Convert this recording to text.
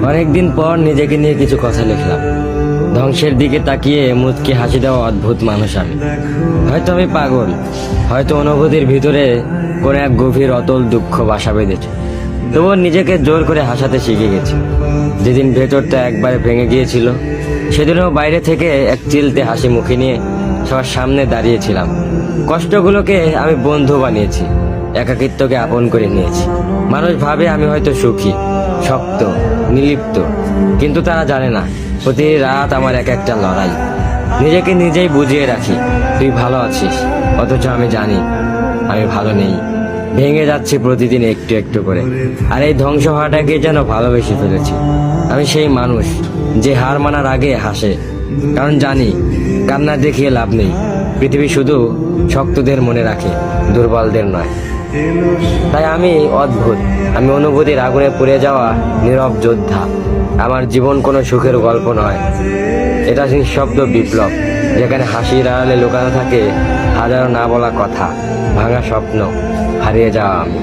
অনেকদিন পর নিজেকে নিয়ে কিছু কথা লিখলাম। ধ্বংসের দিকে তাকিয়ে মুচকি হাসি দেওয়া অদ্ভুত মানুষ আমি। হয়তো আমি পাগল, হয়তো অনুভূতির ভিতরে কোনো এক গভীর অতল দুঃখ বাসা বেঁধেছে। তবুও নিজেকে জোর করে হাসাতে শিখে গেছি। যেদিন ভেতরটা একবারে ভেঙে গিয়েছিল, সেদিনও বাইরে থেকে এক চিলতে হাসি মুখে নিয়ে সবার সামনে দাঁড়িয়েছিলাম। কষ্টগুলোকে আমি বন্ধু বানিয়েছি, একাকিত্বকে আপন করে নিয়েছি। মানুষ ভাবে আমি হয়তো সুখী, শক্ত, নির্লিপ্ত, কিন্তু তারা জানে না প্রতি রাত আমার এক একটা লড়াই। নিজেকে নিজেই বুঝিয়ে রাখি তুই ভালো আছিস, অথচ আমি জানি আমি ভালো নেই। ভেঙে যাচ্ছি প্রতিদিন একটু একটু করে, আর এই ধ্বংস হওয়াটাকে যেন ভালোবেসে ফেলেছি। আমি সেই মানুষ যে হার মানার আগে হাসে, কারণ জানি কান্না দেখিয়ে লাভ নেই। পৃথিবী শুধু শক্তদের মনে রাখে, দুর্বলদের নয়। তাই আমি অদ্ভুত, আমি অনুভূতির আগুনে পুড়ে যাওয়া নীরব যোদ্ধা। আমার জীবন কোনো সুখের গল্প নয়, এটা নিঃশব্দ বিপ্লব, যেখানে হাসির আড়ালে লুকানো থাকে হাজারো না বলা কথা, ভাঙা স্বপ্ন, হারিয়ে যাওয়া আমি।